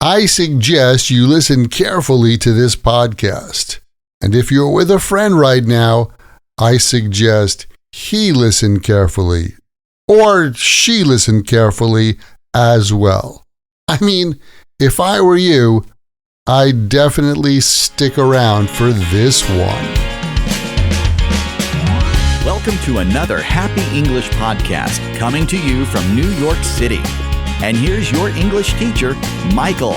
I suggest you listen carefully to this podcast. And if you're with a friend right now, I suggest he listen carefully, or she listen carefully as well. I mean, if I were you, I'd definitely stick around for this one. Welcome to another Happy English podcast coming to you from New York City. And here's your English teacher, Michael.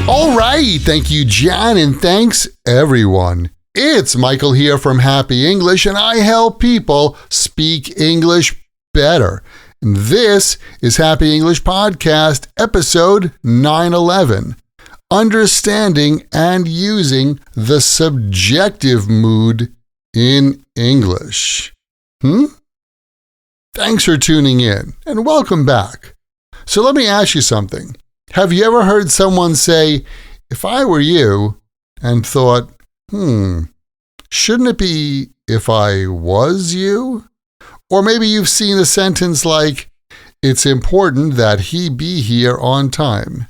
All right, thank you, Jan, and thanks, everyone. It's Michael here from Happy English, and I help people speak English better. And this is Happy English Podcast, episode 911, Understanding and Using the Subjective Mood in English. Thanks for tuning in, and welcome back. So let me ask you something. Have you ever heard someone say, if I were you, and thought, shouldn't it be if I was you? Or maybe you've seen a sentence like, it's important that he be here on time.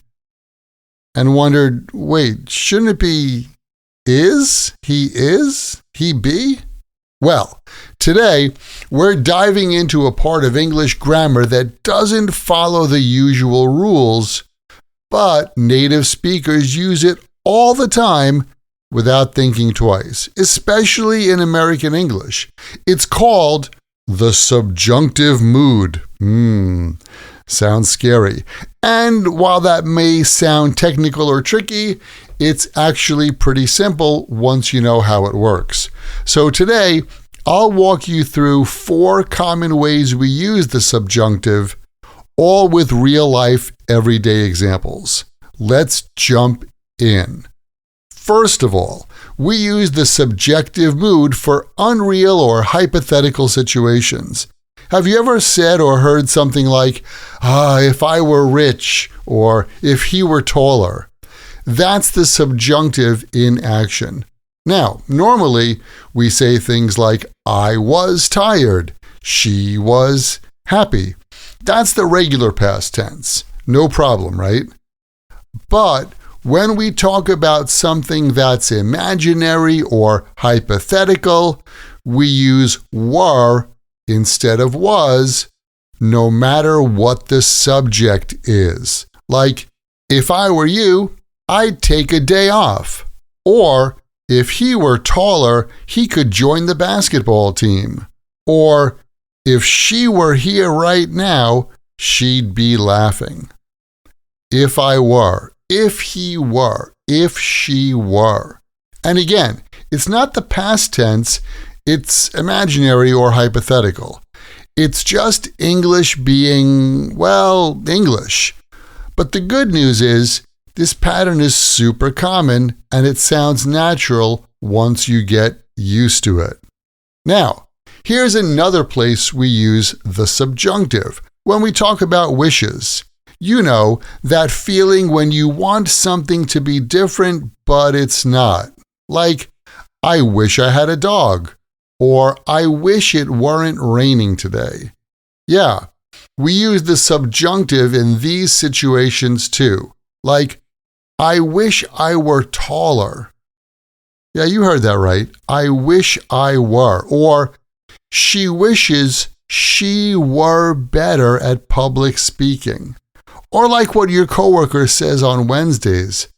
And wondered, wait, shouldn't it be is? He be? Well, today we're diving into a part of English grammar that doesn't follow the usual rules, but native speakers use it all the time without thinking twice, especially in American English. It's called the subjunctive mood. Sounds scary. And while that may sound technical or tricky, it's actually pretty simple once you know how it works. So today, I'll walk you through 4 common ways we use the subjunctive, all with real-life, everyday examples. Let's jump in. First of all, we use the subjective mood for unreal or hypothetical situations. Have you ever said or heard something like, if I were rich, or if he were taller? That's the subjunctive in action. Now, normally, we say things like, I was tired, she was happy. That's the regular past tense. No problem, right? But when we talk about something that's imaginary or hypothetical, we use were instead of was, no matter what the subject is. Like, if I were you, I'd take a day off. Or, if he were taller, he could join the basketball team. Or, if she were here right now, she'd be laughing. If I were, if he were, if she were. And again, it's not the past tense, it's imaginary or hypothetical. It's just English being, well, English. But the good news is, this pattern is super common and it sounds natural once you get used to it. Now, here's another place we use the subjunctive when we talk about wishes. You know, that feeling when you want something to be different, but it's not. Like, I wish I had a dog, or I wish it weren't raining today. Yeah, we use the subjunctive in these situations too. Like, I wish I were taller. Yeah, you heard that right. I wish I were. Or, she wishes she were better at public speaking. Or like what your coworker says on Wednesdays,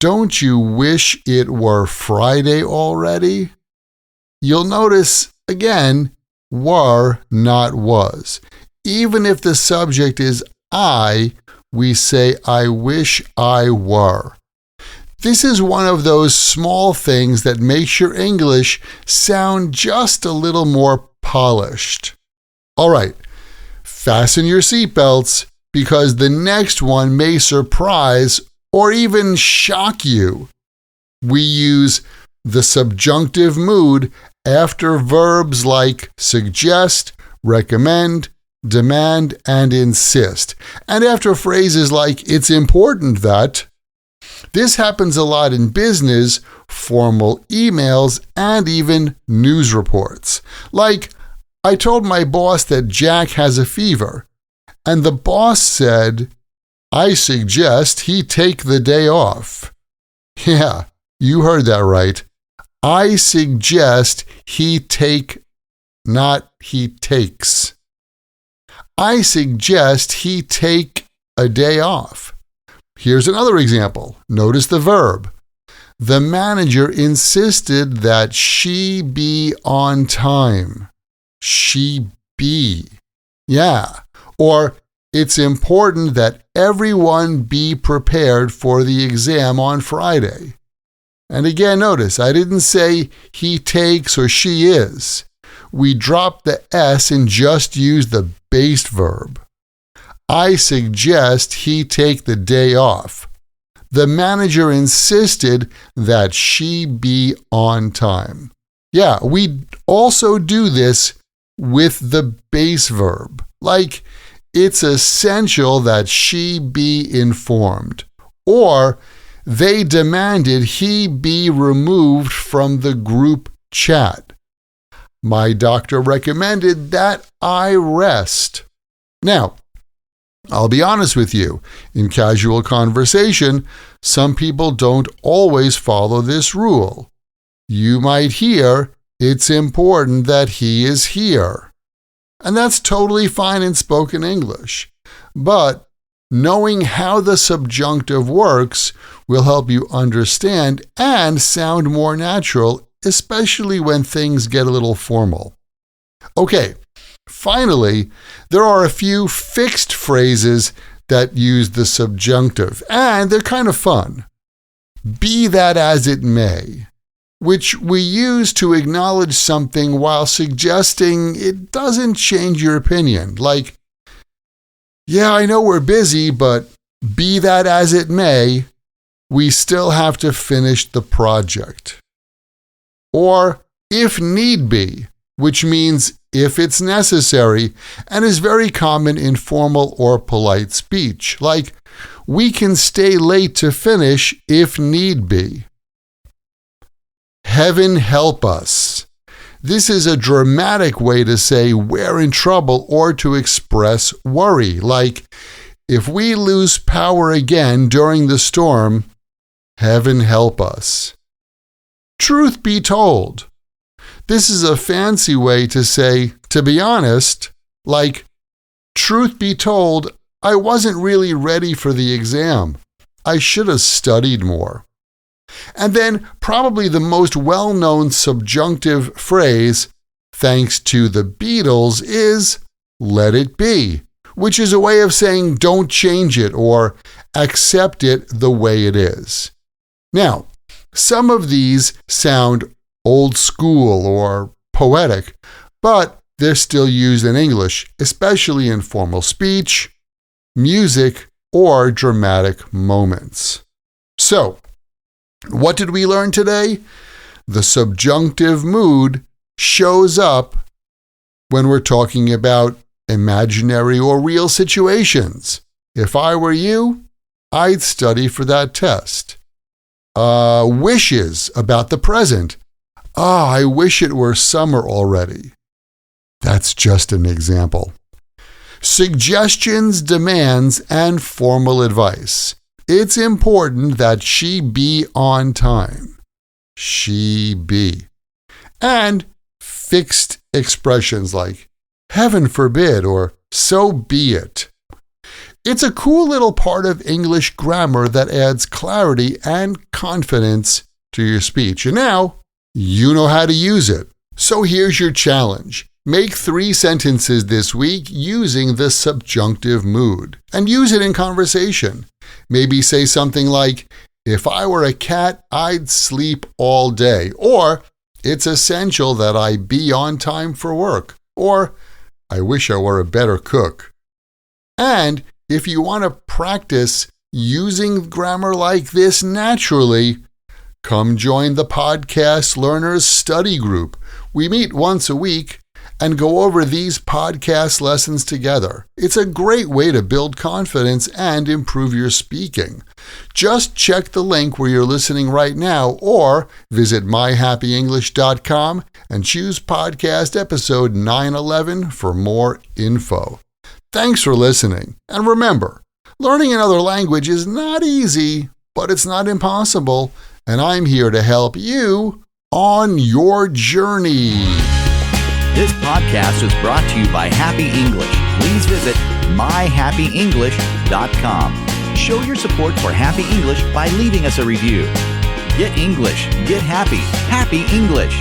don't you wish it were Friday already? You'll notice, again, were, not was. Even if the subject is I, we say, I wish I were. This is one of those small things that makes your English sound just a little more polished. All right, fasten your seatbelts because the next one may surprise or even shock you. We use the subjunctive mood after verbs like suggest, recommend, demand, and insist, and after phrases like it's important that. This happens a lot in business, formal emails, and even news reports. Like, I told my boss that Jack has a fever, and the boss said, I suggest he take the day off. Yeah, you heard that right. I suggest he take, not he takes. I suggest he take a day off. Here's another example. Notice the verb. The manager insisted that she be on time. She be. Yeah. Or it's important that everyone be prepared for the exam on Friday. And again, notice I didn't say he takes or she is. We dropped the S and just used the base verb. I suggest he take the day off. The manager insisted that she be on time. Yeah, we also do this with the base verb. Like, it's essential that she be informed. Or, they demanded he be removed from the group chat. My doctor recommended that I rest. Now, I'll be honest with you. In casual conversation, some people don't always follow this rule. You might hear, it's important that he is here. And that's totally fine in spoken English. But knowing how the subjunctive works will help you understand and sound more natural, especially when things get a little formal. Okay, finally, there are a few fixed phrases that use the subjunctive, and they're kind of fun. Be that as it may, which we use to acknowledge something while suggesting it doesn't change your opinion. Like, yeah, I know we're busy, but be that as it may, we still have to finish the project. Or, if need be, which means if it's necessary, and is very common in formal or polite speech, like, we can stay late to finish if need be. Heaven help us. This is a dramatic way to say we're in trouble or to express worry, like, if we lose power again during the storm, heaven help us. Truth be told, this is a fancy way to say, to be honest, like, truth be told, I wasn't really ready for the exam. I should have studied more. And then probably the most well-known subjunctive phrase, thanks to the Beatles, is let it be, which is a way of saying don't change it or accept it the way it is. Now, some of these sound old school or poetic, but they're still used in English, especially in formal speech, music, or dramatic moments. So, what did we learn today? The subjunctive mood shows up when we're talking about imaginary or real situations. If I were you, I'd study for that test. Wishes about the present. I wish it were summer already. That's just an example. Suggestions, demands, and formal advice. It's important that she be on time. She be. And fixed expressions like, heaven forbid, or so be it. It's a cool little part of English grammar that adds clarity and confidence to your speech. And now, you know how to use it. So here's your challenge. Make 3 sentences this week using the subjunctive mood. And use it in conversation. Maybe say something like, if I were a cat, I'd sleep all day. Or, it's essential that I be on time for work. Or, I wish I were a better cook. And if you want to practice using grammar like this naturally, come join the Podcast Learners Study Group. We meet once a week and go over these podcast lessons together. It's a great way to build confidence and improve your speaking. Just check the link where you're listening right now or visit myhappyenglish.com and choose podcast episode 911 for more info. Thanks for listening. And remember, Learning another language is not easy, but it's not impossible, and I'm here to help you on your journey. This podcast is brought to you by Happy English. Please visit myhappyenglish.com. Show your support for Happy English by leaving us a review. Get English, get happy, Happy English.